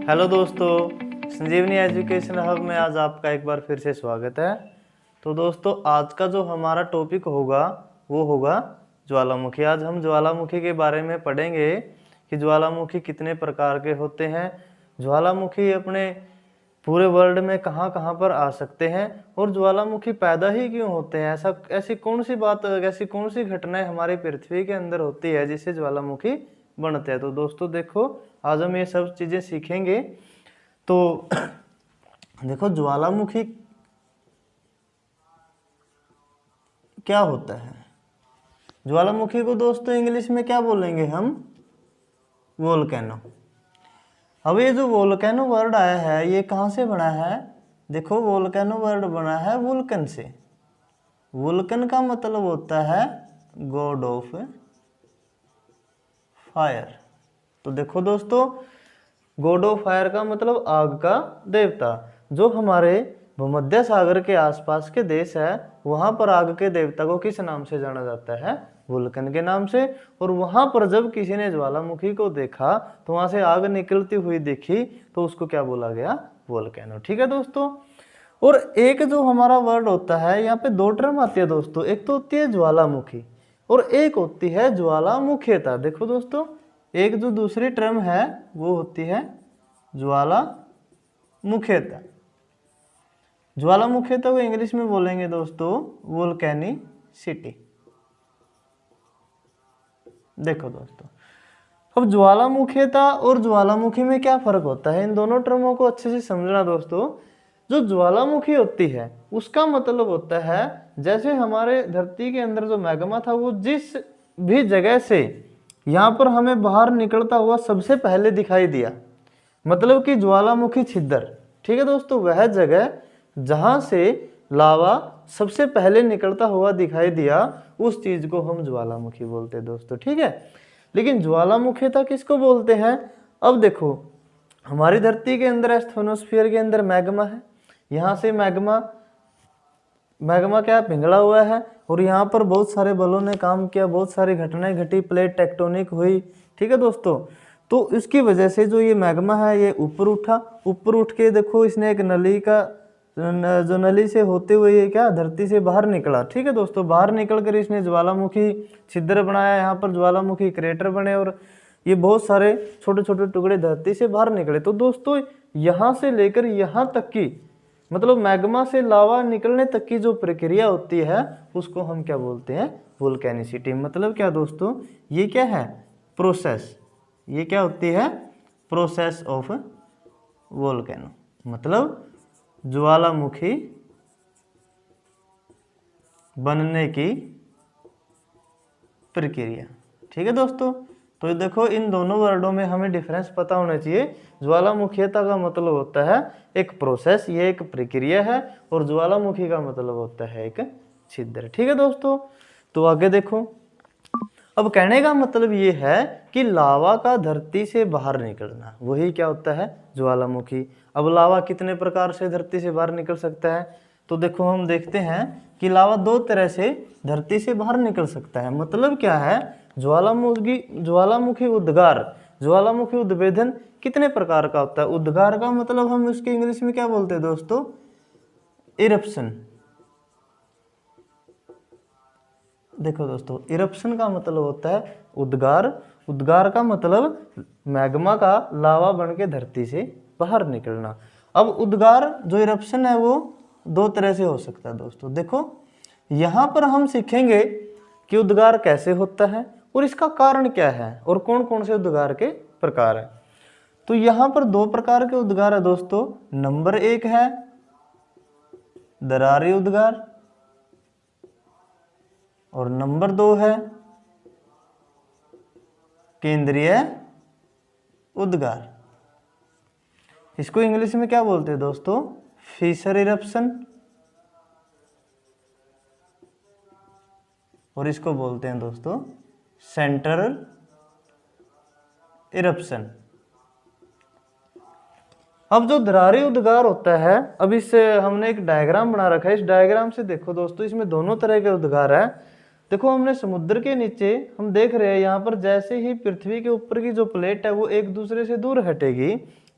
Hello दोस्तों, संजीवनी education hub में आज आपका एक बार फिर से स्वागत है। तो दोस्तों, आज का जो हमारा टॉपिक होगा वो होगा ज्वालामुखी। आज हम ज्वालामुखी के बारे में पढ़ेंगे कि ज्वालामुखी कितने प्रकार के होते हैं, ज्वालामुखी अपने पूरे वर्ल्ड में कहाँ कहाँ पर आ सकते हैं और ज्वालामुखी पैदा ही क्यों होते हैं। ऐसी कौन सी घटनाएं हमारी पृथ्वी के अंदर होती है जिससे ज्वालामुखी बनते हैं। तो दोस्तों देखो, आज हम ये सब चीजें सीखेंगे। तो देखो, ज्वालामुखी क्या होता है। ज्वालामुखी को दोस्तों इंग्लिश में क्या बोलेंगे हम? वोल्केनो। अब ये जो वोल्केनो वर्ड आया है ये कहाँ से बना है? देखो, वोल्केनो वर्ड बना है वुल्कन से। वुल्कन का मतलब होता है गॉड ऑफ फायर। तो देखो दोस्तों, गॉड ऑफ फायर का मतलब आग का देवता। जो हमारे भूमध्य सागर के आसपास के देश है वहां पर आग के देवता को किस नाम से जाना जाता है? वुल्कन के नाम से। और वहां पर जब किसी ने ज्वालामुखी को देखा तो वहां से आग निकलती हुई देखी तो उसको क्या बोला गया? वोल्केनो। ठीक है दोस्तों। और एक जो हमारा वर्ड होता है, यहाँ पे दो टर्म आती है दोस्तों। एक तो होती है ज्वालामुखी और एक होती है ज्वालामुखीता। देखो दोस्तों, एक जो दूसरी टर्म है वो होती है ज्वालामुखीता। ज्वालामुखीता को इंग्लिश में बोलेंगे दोस्तों वोल्केनिसिटी। देखो दोस्तों, अब ज्वालामुखीता और ज्वालामुखी में क्या फर्क होता है, इन दोनों टर्मों को अच्छे से समझना दोस्तों। जो ज्वालामुखी होती है उसका मतलब होता है जैसे हमारे धरती के अंदर जो मैग्मा था वो जिस भी जगह से यहाँ पर हमें बाहर निकलता हुआ सबसे पहले दिखाई दिया, मतलब कि ज्वालामुखी छिद्र। ठीक है दोस्तों, वह जगह जहां से लावा सबसे पहले निकलता हुआ दिखाई दिया उस चीज को हम ज्वालामुखी बोलते हैं दोस्तों। ठीक है, लेकिन ज्वालामुखीता किसको बोलते हैं? अब देखो, हमारी धरती के अंदर एस्थोनोस्फीयर के अंदर मैग्मा है। यहाँ से मैग्मा क्या पिघला हुआ है और यहाँ पर बहुत सारे बलों ने काम किया, बहुत सारी घटनाएं घटी, प्लेट टेक्टोनिक हुई। ठीक है दोस्तों, तो इसकी वजह से जो ये मैग्मा है ये ऊपर उठा। ऊपर उठ के देखो, इसने एक नली का जो नली से होते हुए ये क्या धरती से बाहर निकला। ठीक है दोस्तों, बाहर निकल कर इसने ज्वालामुखी छिद्र बनाया, यहाँ पर ज्वालामुखी क्रेटर बने और ये बहुत सारे छोटे छोटे टुकड़े धरती से बाहर निकले। तो दोस्तों, यहाँ से लेकर यहाँ तक की, मतलब मैग्मा से लावा निकलने तक की जो प्रक्रिया होती है उसको हम क्या बोलते हैं? वोल्केनिसिटी। मतलब क्या दोस्तों, ये क्या है? प्रोसेस। ये क्या होती है? प्रोसेस ऑफ वोल्केनो, मतलब ज्वालामुखी बनने की प्रक्रिया। ठीक है दोस्तों, तो देखो, इन दोनों वर्डों में हमें डिफरेंस पता होना चाहिए। ज्वालामुखीता का मतलब होता है एक प्रोसेस, ये एक प्रक्रिया है, और ज्वालामुखी का मतलब होता है एक छिद्र। ठीक है दोस्तों, तो आगे देखो। अब कहने का मतलब ये है कि लावा का धरती से बाहर निकलना, वही क्या होता है? ज्वालामुखी। अब लावा कितने प्रकार से धरती से बाहर निकल सकता है? तो देखो, हम देखते हैं कि लावा दो तरह से धरती से बाहर निकल सकता है। मतलब क्या है? ज्वालामुखी उद्गार, ज्वालामुखी उद्भेदन कितने प्रकार का होता है? उद्गार का मतलब हम उसके इंग्लिश में क्या बोलते हैं दोस्तों? इरप्शन। देखो दोस्तों, इरप्शन का मतलब होता है उद्गार। उद्गार का मतलब मैग्मा का लावा बन के धरती से बाहर निकलना। अब उद्गार जो इरप्शन है वो दो तरह से हो सकता है दोस्तों। देखो, यहाँ पर हम सीखेंगे कि उद्गार कैसे होता है और इसका कारण क्या है और कौन कौन से उद्गार के प्रकार है। तो यहाँ पर दो प्रकार के उद्गार है दोस्तों। नंबर एक है दरारी उद्गार और नंबर दो है केंद्रीय उद्गार। इसको इंग्लिश में क्या बोलते हैं दोस्तों? Fissure eruption. और इसको बोलते हैं दोस्तों सेंट्रल इरप्शन। अब जो दरारी उद्गार होता है, अब इससे हमने एक डायग्राम बना रखा है। इस डायग्राम से देखो दोस्तों, इसमें दोनों तरह के उद्गार है। देखो, हमने समुद्र के नीचे हम देख रहे हैं यहाँ पर जैसे ही पृथ्वी के ऊपर की जो प्लेट है वो एक दूसरे से दूर हटेगी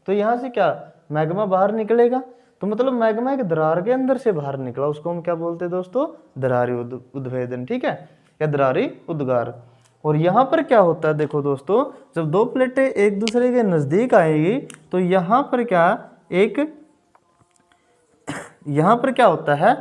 तो यहाँ से क्या मैग्मा बाहर निकलेगा, तो मतलब मैग्मा एक दरार के अंदर से बाहर निकला, उसको हम क्या बोलते हैं दोस्तों, दरारी उद्भेदन, ठीक है, या दरारी उद्गार। और यहाँ पर क्या होता है देखो दोस्तों, जब दो प्लेटें एक दूसरे के नजदीक आएगी तो यहाँ पर क्या होता है,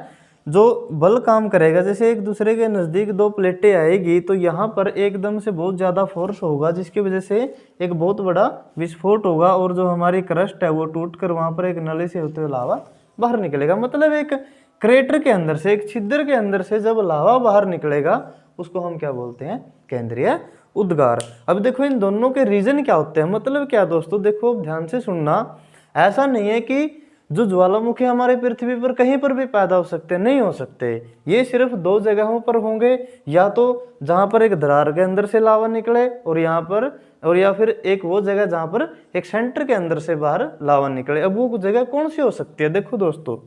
जो बल काम करेगा, जैसे एक दूसरे के नज़दीक दो प्लेटें आएगी तो यहाँ पर एकदम से बहुत ज़्यादा फोर्स होगा, जिसकी वजह से एक बहुत बड़ा विस्फोट होगा और जो हमारी क्रस्ट है वो टूट कर वहाँ पर एक नली से होते हुए लावा बाहर निकलेगा। मतलब एक क्रेटर के अंदर से, एक छिद्र के अंदर से जब लावा बाहर निकलेगा उसको हम क्या बोलते हैं, केंद्रीय उद्गार। अब देखो इन दोनों के रीजन क्या होते हैं, मतलब क्या दोस्तों, देखो ध्यान से सुनना, ऐसा नहीं है कि जो ज्वालामुखी हमारे पृथ्वी पर कहीं पर भी पैदा हो सकते, नहीं हो सकते, ये सिर्फ दो जगहों पर होंगे, या तो जहां पर एक दरार के अंदर से लावा निकले और यहाँ पर, और या फिर एक वो जगह जहां पर एक सेंटर के अंदर से बाहर लावा निकले। अब वो जगह कौन सी हो सकती है, देखो दोस्तों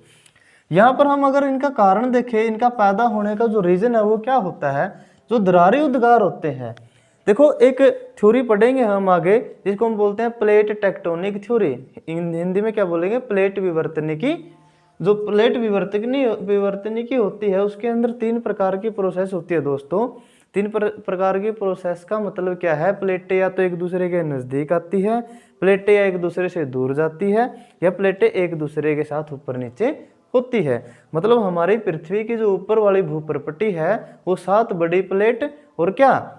यहाँ पर हम अगर इनका कारण देखें, इनका पैदा होने का जो रीजन है वो क्या होता है, जो दरारी उद्गार होते हैं। देखो एक थ्योरी पढ़ेंगे हम आगे जिसको हम बोलते हैं प्लेट टेक्टोनिक थ्योरी, हिंदी में क्या बोलेंगे, प्लेट विवर्तनिकी। जो प्लेट विवर्तनिकी होती है उसके अंदर 3 प्रकार की प्रोसेस होती है दोस्तों। 3 प्रकार की प्रोसेस का मतलब क्या है, प्लेटें या तो एक दूसरे के नजदीक आती है, प्लेटें या एक दूसरे से दूर जाती है, या प्लेटें एक दूसरे के साथ ऊपर नीचे होती है। मतलब हमारी पृथ्वी की जो ऊपर वाली भूप्रपट्टी है वो 7 बड़ी प्लेट और क्या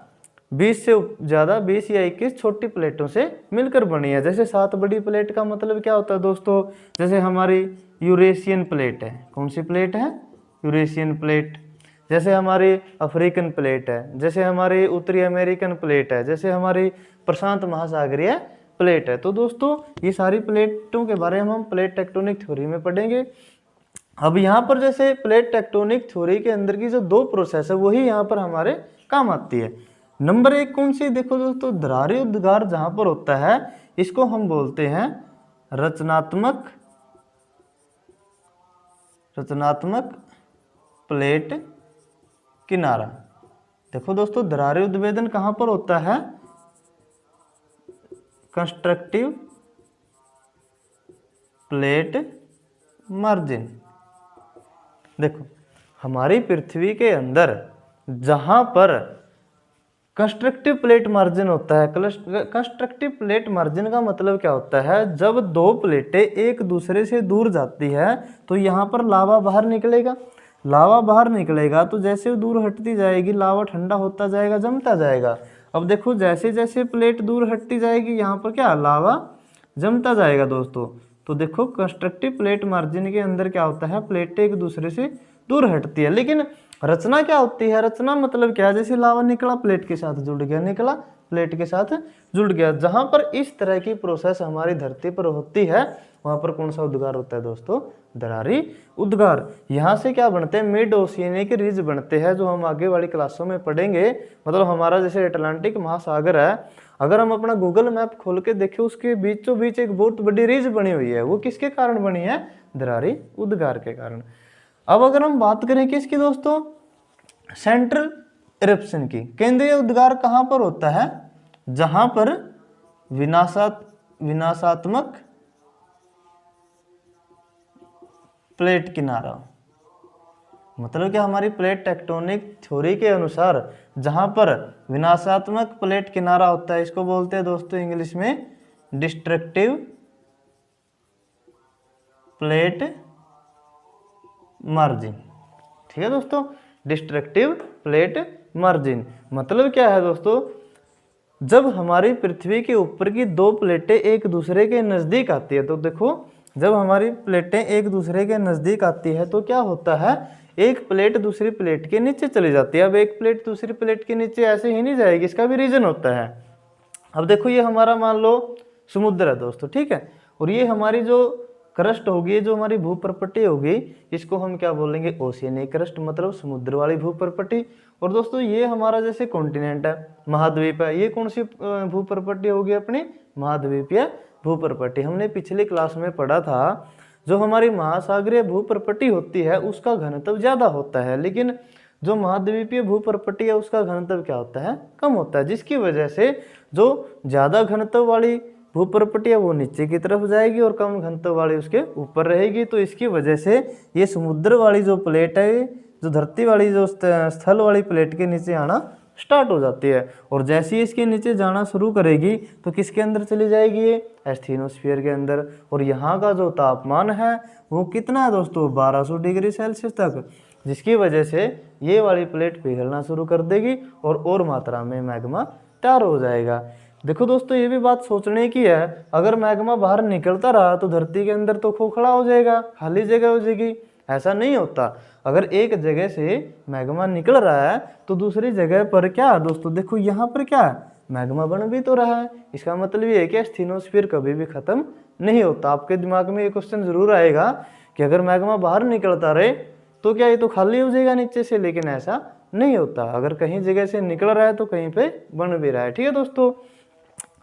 20 से ज़्यादा 20 या 21 छोटी प्लेटों से मिलकर बनी है। जैसे 7 बड़ी प्लेट का मतलब क्या होता है दोस्तों, जैसे हमारी यूरेशियन प्लेट है, कौन सी प्लेट है, यूरेशियन प्लेट। जैसे हमारी अफ्रीकन प्लेट है, जैसे हमारी उत्तरी अमेरिकन प्लेट है, जैसे हमारी प्रशांत महासागरीय प्लेट है। तो दोस्तों ये सारी प्लेटों के बारे में हम प्लेट टेक्टोनिक थ्योरी में पढ़ेंगे। अब यहाँ पर जैसे प्लेट टेक्टोनिक थ्योरी के अंदर की जो 2 प्रोसेस है वही यहाँ पर हमारे काम आती है। नंबर 1 कौन सी, देखो दोस्तों दरारी उद्गार जहां पर होता है इसको हम बोलते हैं रचनात्मक प्लेट किनारा। देखो दोस्तों दरारी उद्भेदन कहां पर होता है, कंस्ट्रक्टिव प्लेट मार्जिन। देखो हमारी पृथ्वी के अंदर जहां पर कंस्ट्रक्टिव प्लेट मार्जिन होता है, कंस्ट्रक्टिव प्लेट मार्जिन का मतलब क्या होता है, जब 2 प्लेटें एक दूसरे से दूर जाती है तो यहाँ पर लावा बाहर निकलेगा, लावा बाहर निकलेगा तो जैसे वो दूर हटती जाएगी लावा ठंडा होता जाएगा, जमता जाएगा। अब देखो जैसे जैसे प्लेट दूर हटती जाएगी यहाँ पर क्या लावा जमता जाएगा दोस्तों। तो देखो कंस्ट्रक्टिव प्लेट मार्जिन के अंदर क्या होता है, प्लेटें एक दूसरे से दूर हटती है। लेकिन रचना क्या होती है, रचना मतलब क्या, जैसे लावा निकला प्लेट के साथ जुड़ गया, निकला प्लेट के साथ जुड़ गया। जहां पर इस तरह की प्रोसेस हमारी धरती पर होती है वहां पर कौन सा उद्गार होता है दोस्तों, दरारी उद्गार। यहाँ से क्या बनते हैं, मिड ओशियनिक रिज बनते हैं, जो हम आगे वाली क्लासों में पढ़ेंगे। मतलब हमारा जैसे अटलांटिक महासागर है, अगर हम अपना गूगल मैप खोल के देखें उसके बीचों बीच एक बहुत बड़ी रिज बनी हुई है, वो किसके कारण बनी है, दरारी उद्गार के कारण। अब अगर हम बात करें किसकी दोस्तों, सेंट्रल इरप्शन की, केंद्रीय उद्गार कहां पर होता है, जहां पर विनाशात्मक प्लेट किनारा। मतलब क्या, हमारी प्लेट टेक्टोनिक थ्योरी के अनुसार जहां पर विनाशात्मक प्लेट किनारा होता है इसको बोलते हैं दोस्तों इंग्लिश में डिस्ट्रक्टिव प्लेट मार्जिन। ठीक है दोस्तों, डिस्ट्रक्टिव प्लेट मार्जिन मतलब क्या है दोस्तों, जब हमारी पृथ्वी के ऊपर की 2 प्लेटें एक दूसरे के नजदीक आती है, तो देखो जब हमारी प्लेटें एक दूसरे के नजदीक आती है तो क्या होता है, एक प्लेट दूसरी प्लेट के नीचे चली जाती है। अब एक प्लेट दूसरी प्लेट के नीचे ऐसे ही नहीं जाएगी, इसका भी रीजन होता है। अब देखो ये हमारा मान लो समुद्र है दोस्तों, ठीक है, और ये हमारी जो क्रस्ट होगी, जो हमारी भूप्रपट्टी होगी, इसको हम क्या बोलेंगे, ओशियनिक क्रस्ट, मतलब समुद्र वाली भूप्रपट्टी। और दोस्तों ये हमारा जैसे कॉन्टिनेंट है, महाद्वीप है, ये कौन सी भूप्रपट्टी होगी अपनी, महाद्वीपीय भूप्रपट्टी। हमने पिछली क्लास में पढ़ा था जो हमारी महासागरीय भूप्रपट्टी होती है उसका घनत्व ज्यादा होता है, लेकिन जो महाद्वीपीय भूप्रपट्टी है उसका घनत्व क्या होता है, कम होता है, जिसकी वजह से जो ज्यादा घनत्व वाली भूप्रपटी है वो नीचे की तरफ जाएगी और कम घनत्व वाली उसके ऊपर रहेगी। तो इसकी वजह से ये समुद्र वाली जो प्लेट है, जो धरती वाली जो स्थल वाली प्लेट के नीचे आना स्टार्ट हो जाती है, और जैसे ही इसके नीचे जाना शुरू करेगी तो किसके अंदर चली जाएगी, ये एस्थीनोस्फीयर के अंदर। और यहाँ का जो तापमान है वो कितना है दोस्तों, 1200 डिग्री सेल्सियस तक, जिसकी वजह से ये वाली प्लेट पिघलना शुरू कर देगी और मात्रा में मैग्मा तैयार हो जाएगा। देखो दोस्तों, ये भी बात सोचने की है, अगर मैग्मा बाहर निकलता रहा तो धरती के अंदर तो खोखला हो जाएगा, खाली जगह हो जाएगी। ऐसा नहीं होता, अगर एक जगह से मैग्मा निकल रहा है तो दूसरी जगह पर क्या दोस्तों, देखो यहाँ पर क्या है, मैग्मा बन भी तो रहा है। इसका मतलब ये है कि एस्थीनोस्फीयर कभी भी खत्म नहीं होता। आपके दिमाग में ये क्वेश्चन जरूर आएगा कि अगर मैग्मा बाहर निकलता रहे तो क्या ये तो खाली हो जाएगा नीचे से, लेकिन ऐसा नहीं होता। अगर कहीं जगह से निकल रहा है तो कहीं पे बन भी रहा है। ठीक है दोस्तों,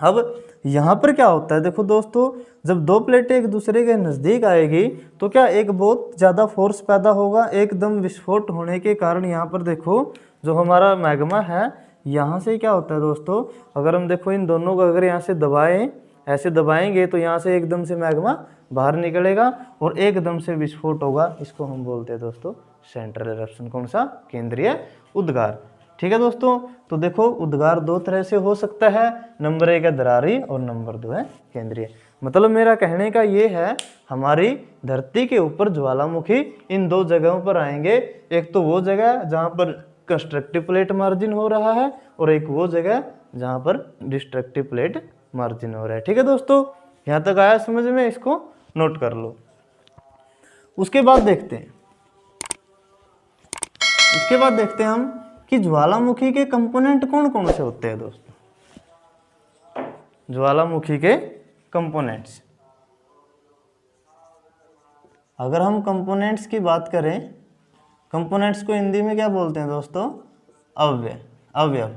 अब यहाँ पर क्या होता है, देखो दोस्तों, जब दो प्लेटें एक दूसरे के नज़दीक आएगी तो क्या एक बहुत ज़्यादा फोर्स पैदा होगा, एकदम विस्फोट होने के कारण। यहाँ पर देखो जो हमारा मैग्मा है, यहाँ से क्या होता है दोस्तों, अगर हम देखो इन दोनों को अगर यहाँ से दबाएं, ऐसे दबाएंगे तो यहाँ से एकदम से मैग्मा बाहर निकलेगा और एकदम से विस्फोट होगा। इसको हम बोलते हैं दोस्तों सेंट्रल इरप्शन। कौन सा, केंद्रीय उद्गार। ठीक है दोस्तों, तो देखो उद्गार दो तरह से हो सकता है, नंबर 1 है दरारी और नंबर 2 है केंद्रीय। मतलब मेरा कहने का ये है, हमारी धरती के ऊपर ज्वालामुखी इन दो जगहों पर आएंगे। एक तो वो जगह जहाँ पर कंस्ट्रक्टिव प्लेट मार्जिन हो रहा है और एक वो जगह जहाँ पर डिस्ट्रक्टिव प्लेट मार्जिन हो रहा है। ठीक है दोस्तों, यहाँ तक आया समझ में, इसको नोट कर लो। उसके बाद देखते हैं हम कि ज्वालामुखी के कंपोनेंट कौन कौन से होते हैं दोस्तों। ज्वालामुखी के कंपोनेंट्स, अगर हम कंपोनेंट्स की बात करें, कंपोनेंट्स को हिंदी में क्या बोलते हैं दोस्तों, अवयव।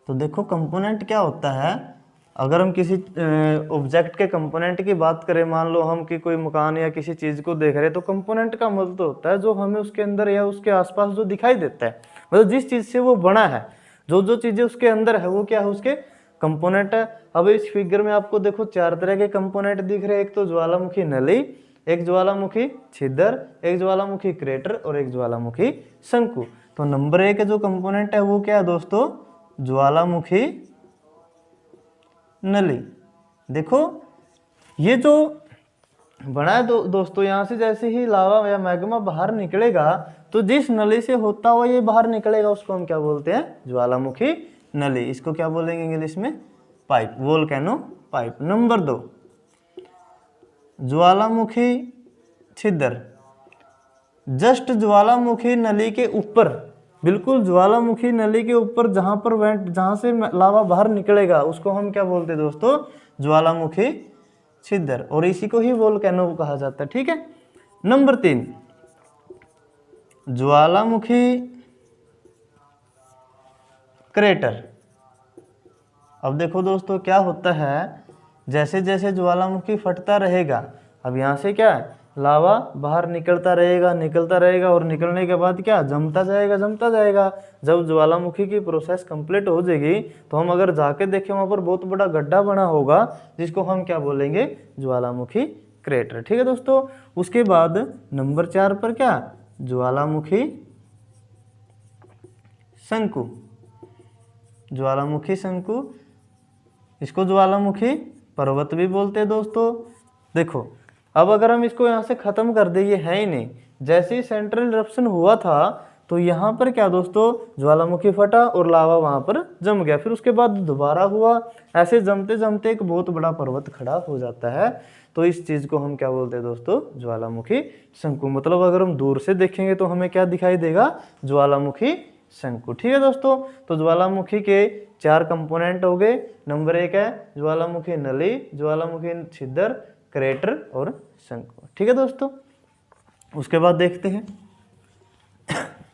तो देखो कंपोनेंट क्या होता है, अगर हम किसी ऑब्जेक्ट के कंपोनेंट की बात करें, मान लो हम कि कोई मकान या किसी चीज़ को देख रहे हैं, तो कंपोनेंट का मतलब होता है जो हमें उसके अंदर या उसके आसपास जो दिखाई देता है, मतलब जिस चीज़ से वो बना है, जो चीज़ें उसके अंदर है वो क्या है, उसके कंपोनेंट है। अब इस फिगर में आपको देखो 4 तरह के कंपोनेंट दिख रहे हैं, एक तो ज्वालामुखी नली, एक ज्वालामुखी छिद्र, एक ज्वालामुखी क्रेटर और एक ज्वालामुखी शंकु। तो नंबर 1 जो कंपोनेंट है वो क्या है दोस्तों, ज्वालामुखी नली। देखो ये जो बना है दोस्तों, यहाँ से जैसे ही लावा या मैग्मा बाहर निकलेगा तो जिस नली से होता हुआ ये बाहर निकलेगा उसको हम क्या बोलते हैं, ज्वालामुखी नली। इसको क्या बोलेंगे इंग्लिश में, पाइप, वोल्केनो पाइप। नंबर 2 ज्वालामुखी छिद्र, जस्ट ज्वालामुखी नली के ऊपर, बिल्कुल ज्वालामुखी नली के ऊपर जहां से लावा बाहर निकलेगा उसको हम क्या बोलते हैं दोस्तों, ज्वालामुखी छिद्र, और इसी को ही वोल्केनो कहा जाता है। ठीक है। नंबर 3 ज्वालामुखी क्रेटर। अब देखो दोस्तों क्या होता है, जैसे जैसे ज्वालामुखी फटता रहेगा, अब यहाँ से क्या है, लावा बाहर निकलता रहेगा और निकलने के बाद क्या, जमता जाएगा। जब ज्वालामुखी की प्रोसेस कंप्लीट हो जाएगी तो हम अगर जाके देखें वहाँ पर बहुत बड़ा गड्ढा बना होगा, जिसको हम क्या बोलेंगे, ज्वालामुखी क्रेटर। ठीक है दोस्तों। उसके बाद नंबर 4 पर क्या, ज्वालामुखी शंकु। ज्वालामुखी शंकु, इसको ज्वालामुखी पर्वत भी बोलते हैं दोस्तों। देखो अब अगर हम इसको यहाँ से ख़त्म कर दें, ये है ही नहीं, जैसे ही सेंट्रल इरप्शन हुआ था तो यहाँ पर क्या दोस्तों, ज्वालामुखी फटा और लावा वहाँ पर जम गया, फिर उसके बाद दोबारा हुआ, ऐसे जमते जमते एक बहुत बड़ा पर्वत खड़ा हो जाता है। तो इस चीज़ को हम क्या बोलते हैं दोस्तों, ज्वालामुखी शंकु। मतलब अगर हम दूर से देखेंगे तो हमें क्या दिखाई देगा, ज्वालामुखी शंकु। ठीक है दोस्तों। तो ज्वालामुखी के 4 कंपोनेंट हो गए। नंबर 1 है ज्वालामुखी नली, ज्वालामुखी छिद्र, क्रेटर और शंकु। ठीक है दोस्तों। उसके बाद देखते हैं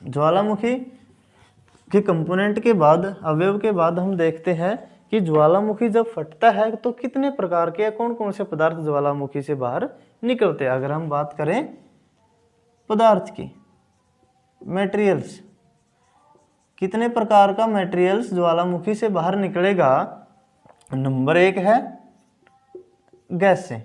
ज्वालामुखी के कंपोनेंट के बाद, अवयव के बाद हम देखते हैं कि ज्वालामुखी जब फटता है तो कितने प्रकार के, कौन कौन से पदार्थ ज्वालामुखी से बाहर निकलते हैं। अगर हम बात करें पदार्थ की, मटेरियल्स, कितने प्रकार का मटेरियल्स ज्वालामुखी से बाहर निकलेगा, नंबर 1 है गैसें।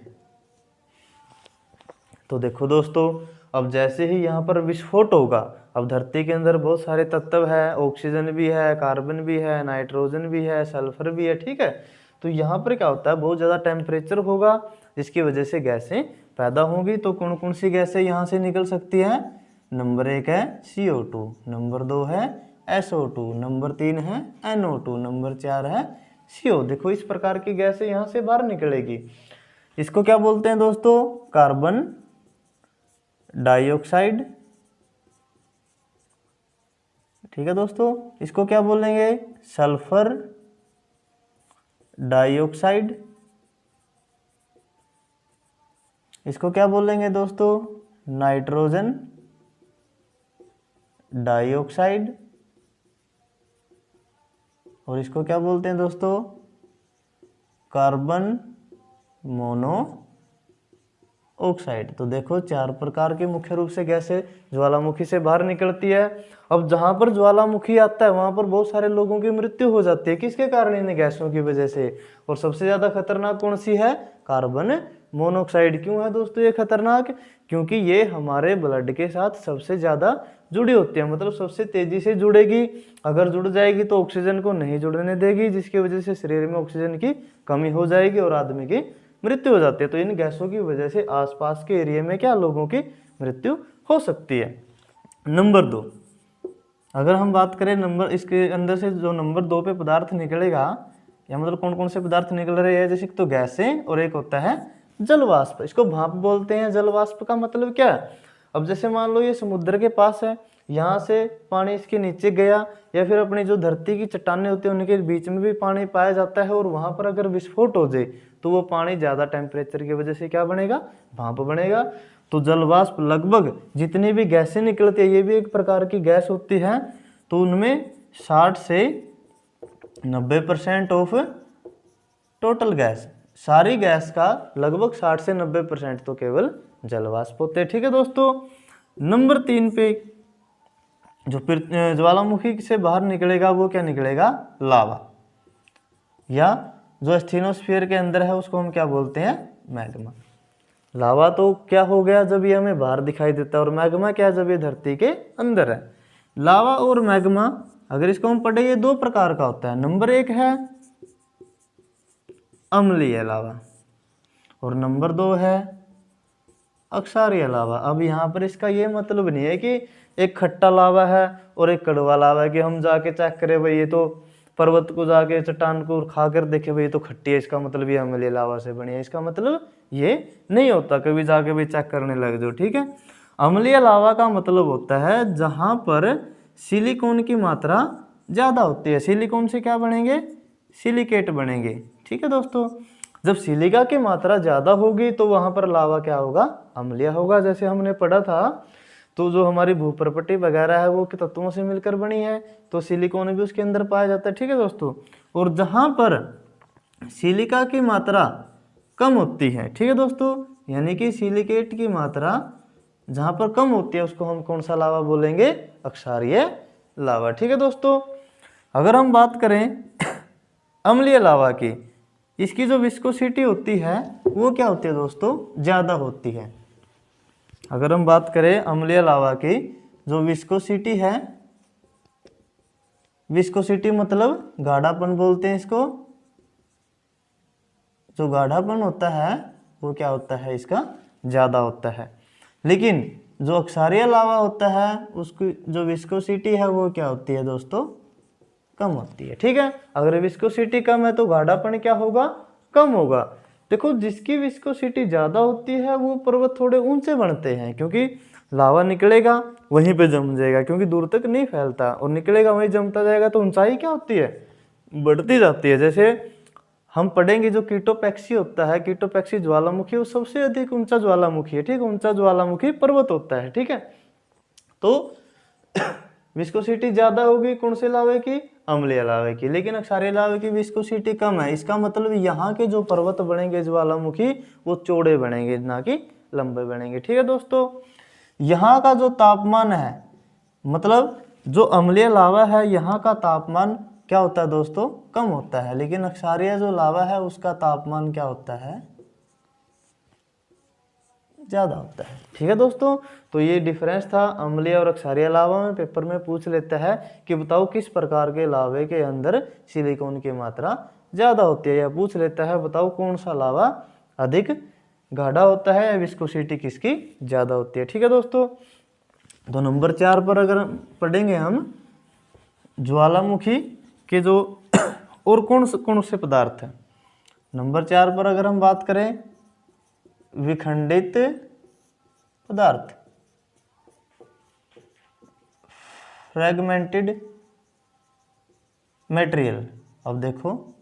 तो देखो दोस्तों, अब जैसे ही यहाँ पर विस्फोट होगा, अब धरती के अंदर बहुत सारे तत्व है, ऑक्सीजन भी है, कार्बन भी है, नाइट्रोजन भी है, सल्फर भी है, ठीक है। तो यहाँ पर क्या होता है, बहुत ज़्यादा टेम्परेचर होगा जिसकी वजह से गैसें पैदा होंगी। तो कौन कौन सी गैसें यहाँ से निकल सकती हैं? नंबर 1 है CO2, नंबर 2 है SO2, नंबर 3 है NO2, नंबर 4 है CO। देखो इस प्रकार की गैसें यहाँ से बाहर निकलेगी। इसको क्या बोलते हैं दोस्तों? कार्बन डाइऑक्साइड, ठीक है दोस्तों। इसको क्या बोलेंगे? Sulphur dioxide. इसको क्या बोलेंगे दोस्तों? Nitrogen dioxide. और इसको क्या बोलते हैं दोस्तों? Carbon mono oxide. तो देखो 4 प्रकार की मुख्य रूप से गैसें ज्वालामुखी से बाहर निकलती है। अब जहां पर ज्वालामुखी आता है वहां पर बहुत सारे लोगों की मृत्यु हो जाती है। किसके कारण? इन गैसों की वजह से। और सबसे ज्यादा खतरनाक कौन सी है? Carbon monoxide. क्यों है दोस्तों ये खतरनाक? क्योंकि ये हमारे ब्लड के साथ सबसे ज्यादा जुड़ी होती है, मतलब सबसे तेजी से जुड़ेगी। अगर जुड़ जाएगी तो ऑक्सीजन को नहीं जुड़ने देगी, जिसकी वजह से शरीर में ऑक्सीजन की कमी हो जाएगी और आदमी की मृत्यु हो जाती है। तो इन गैसों की वजह से आसपास के एरिया में क्या लोगों की मृत्यु हो सकती है। नंबर 2, अगर हम बात करें नंबर, इसके अंदर से जो नंबर 2 पे पदार्थ निकलेगा, या मतलब कौन कौन से पदार्थ निकल रहे हैं, जैसे तो गैसें और एक होता है जलवाष्प। इसको भाप बोलते हैं। जलवाष्प का मतलब क्या है? अब जैसे मान लो ये समुद्र के पास है, यहाँ से पानी इसके नीचे गया, या फिर अपनी जो धरती की चट्टानें होती हैं उनके बीच में भी पानी पाया जाता है, और वहां पर अगर विस्फोट हो जाए तो वो पानी ज्यादा टेम्परेचर की वजह से क्या बनेगा? भाप बनेगा। तो जलवाष्प लगभग जितनी भी गैसें निकलती है, ये भी एक प्रकार की गैस होती है। तो उनमें 60 से 90% ऑफ टोटल गैस, सारी गैस का लगभग 60 से 90% तो केवल जलवाष्प होते हैं, ठीक है दोस्तों। नंबर 3 पे जो फिर ज्वालामुखी से बाहर निकलेगा वो क्या निकलेगा? लावा, या जो स्टेनोस्फीयर के अंदर है उसको हम क्या बोलते हैं? मैग्मा। लावा तो क्या हो गया जब ये हमें बाहर दिखाई देता है, और मैग्मा क्या जब ये धरती के अंदर है। लावा और मैग्मा अगर इसको हम पढ़े, ये 2 प्रकार का होता है। नंबर 1 है अम्लीय लावा, और नंबर 2 है अक्षारीय लावा। अब यहाँ पर इसका ये मतलब नहीं है कि एक खट्टा लावा है और एक कड़वा लावा है, कि हम जाके चेक करें भाई ये तो पर्वत को जाके चट्टान को खा कर देखे भाई ये तो खट्टी है, इसका मतलब ये अम्लीय लावा से बनी है। इसका मतलब ये नहीं होता, कभी जाके भी चेक करने लग जाओ, ठीक है। अम्लीय लावा का मतलब होता है जहां पर सिलिकॉन की मात्रा ज्यादा होती है। सिलिकॉन से क्या बनेंगे? सिलिकेट बनेंगे, ठीक है दोस्तों। जब सिलिका की मात्रा ज्यादा होगी तो वहां पर लावा क्या होगा? अम्लीय होगा। जैसे हमने पढ़ा था, तो जो हमारी भूप्रपट्टी वगैरह है वो तत्वों से मिलकर बनी है, तो सिलिकॉन भी उसके अंदर पाया जाता है, ठीक है दोस्तों। और जहां पर सिलिका की मात्रा कम होती है, ठीक है दोस्तों, यानी कि सिलिकेट की मात्रा जहां पर कम होती है उसको हम कौन सा लावा बोलेंगे? अक्षारीय लावा, ठीक है दोस्तों। अगर हम बात करें अम्लीय लावा की, इसकी जो विस्कोसिटी होती है वो क्या होती है दोस्तों? ज्यादा होती है। अगर हम बात करें अम्लीय लावा की, जो विस्कोसिटी है, विस्कोसिटी मतलब गाढ़ापन बोलते हैं इसको। जो गाढ़ापन होता है वो क्या होता है? इसका ज्यादा होता है। लेकिन जो अक्षारीय लावा होता है उसकी जो विस्कोसिटी है वो क्या होती है दोस्तों? कम होती है, ठीक है। अगर विस्कोसिटी कम है तो गाढ़ापन क्या होगा? कम होगा। देखो जिसकी विस्कोसिटी ज्यादा होती है वो पर्वत थोड़े ऊंचे बनते हैं, क्योंकि लावा निकलेगा वहीं पे जम जाएगा, क्योंकि दूर तक नहीं फैलता, और निकलेगा वहीं जमता जाएगा, तो ऊंचाई क्या होती है? बढ़ती जाती है। जैसे हम पढ़ेंगे जो कीटोपैक्सी होता है, कीटोपैक्सी ज्वालामुखी वो सबसे अधिक ऊंचा ज्वालामुखी है, ठीक है। ऊंचा ज्वालामुखी पर्वत होता है, ठीक है। तो विस्कोसिटी ज्यादा होगी कौन से लावे की? अम्लीय लावे की। लेकिन अक्षारीय लावे की विस्कोसिटी कम है। इसका मतलब यहाँ के जो पर्वत बनेंगे ज्वालामुखी वो चौड़े बनेंगे, ना कि लंबे बनेंगे, ठीक है दोस्तों। यहाँ का जो तापमान है, मतलब जो अम्लीय लावा है यहाँ का तापमान क्या होता है दोस्तों, कम होता है, लेकिन अक्षारीय जो लावा है उसका तापमान क्या होता है, ज़्यादा होता है। ठीक है दोस्तों, तो ये डिफरेंस था अम्लीय और क्षारीय लावा में। पेपर में पूछ लेता है कि बताओ किस प्रकार के लावे के अंदर सिलिकॉन की मात्रा ज़्यादा होती है, या पूछ लेता है बताओ कौन सा लावा अधिक गाढ़ा होता है, या विस्कोसिटी किसकी ज़्यादा होती है। ठीक है दोस्तों, तो नंबर 4 पर अगर पढ़ेंगे हम ज्वालामुखी के जो और कौन से पदार्थ हैं। नंबर 4 पर अगर हम बात करें विखंडित पदार्थ, फ्रैगमेंटेड मटेरियल। अब देखो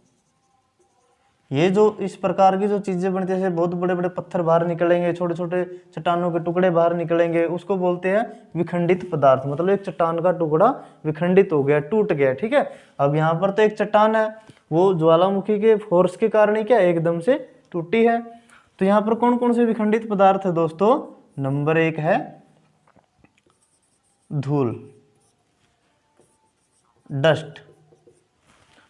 ये जो इस प्रकार की जो चीजें बनती है, जैसे बहुत बड़े बड़े पत्थर बाहर निकलेंगे, छोटे छोटे चट्टानों के टुकड़े बाहर निकलेंगे, उसको बोलते हैं विखंडित पदार्थ। मतलब एक चट्टान का टुकड़ा विखंडित हो गया, टूट गया। ठीक है, अब यहाँ पर तो एक चट्टान है, वो ज्वालामुखी के फोर्स के कारण ही क्या एकदम से टूटी है। तो यहाँ पर कौन कौन से विखंडित पदार्थ है दोस्तों। नंबर 1 है धूल, डस्ट।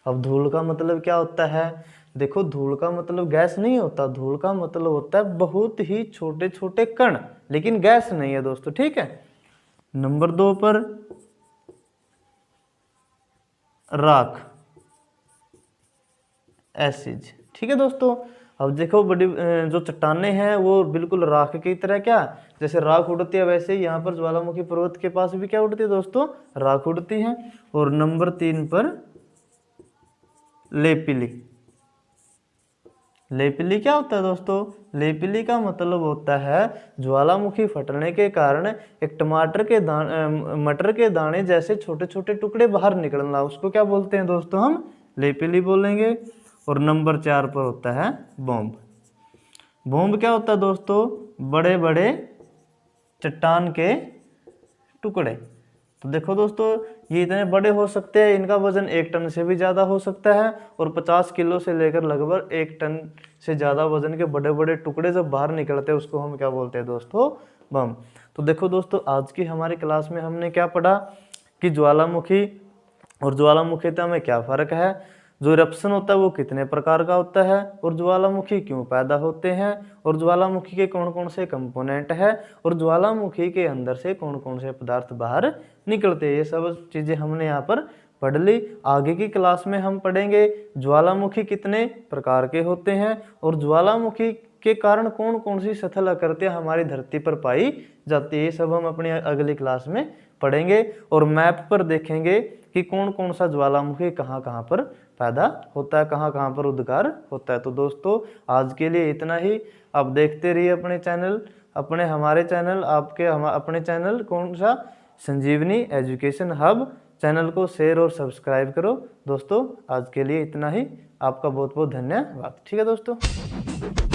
अब धूल का मतलब क्या होता है, देखो धूल का मतलब गैस नहीं होता, धूल का मतलब होता है बहुत ही छोटे छोटे कण, लेकिन गैस नहीं है दोस्तों। ठीक है, नंबर 2 पर राख, एसिड। ठीक है दोस्तों, अब देखो बड़ी जो चट्टानें हैं वो बिल्कुल राख की तरह, क्या जैसे राख उड़ती है वैसे ही यहाँ पर ज्वालामुखी पर्वत के पास भी क्या उड़ती है दोस्तों, राख उड़ती है। और नंबर 3 पर लेपिली। लेपिली क्या होता है दोस्तों, लेपिली का मतलब होता है ज्वालामुखी फटने के कारण एक मटर के दाने जैसे छोटे छोटे टुकड़े बाहर निकलना, उसको क्या बोलते हैं दोस्तों, हम लेपिली बोलेंगे। और नंबर 4 पर होता है बॉम्ब। बॉम्ब क्या होता है दोस्तों, बड़े बड़े चट्टान के टुकड़े। तो देखो दोस्तों ये इतने बड़े हो सकते हैं, इनका वजन 1 टन से भी ज़्यादा हो सकता है, और 50 किलो से लेकर लगभग 1 टन से ज़्यादा वजन के बड़े बड़े टुकड़े जब बाहर निकलते हैं उसको हम क्या बोलते हैं दोस्तों, बम। तो देखो दोस्तों आज की हमारी क्लास में हमने क्या पढ़ा कि ज्वालामुखी और ज्वालामुखीता में क्या फ़र्क है, जो इरप्शन होता है वो कितने प्रकार का होता है, और ज्वालामुखी क्यों पैदा होते हैं, और ज्वालामुखी के कौन कौन से कंपोनेंट है, और ज्वालामुखी के अंदर से कौन कौन से पदार्थ बाहर निकलते हैं। ये सब चीज़ें हमने यहाँ पर पढ़ ली। आगे की क्लास में हम पढ़ेंगे ज्वालामुखी कितने प्रकार के होते हैं, और ज्वालामुखी के कारण कौन कौन सी सथल आकृतियाँ हमारी धरती पर पाई जाती है। ये सब हम अपनी अगली क्लास में पढ़ेंगे, और मैप पर देखेंगे कि कौन कौन सा ज्वालामुखी कहाँ कहाँ पर पैदा होता है, कहाँ कहाँ पर उद्गार होता है। तो दोस्तों आज के लिए इतना ही। आप देखते रहिए अपने चैनल, हमारे चैनल अपने चैनल कौन सा, संजीवनी एजुकेशन हब। चैनल को शेयर और सब्सक्राइब करो दोस्तों। आज के लिए इतना ही, आपका बहुत बहुत धन्यवाद। ठीक है दोस्तों।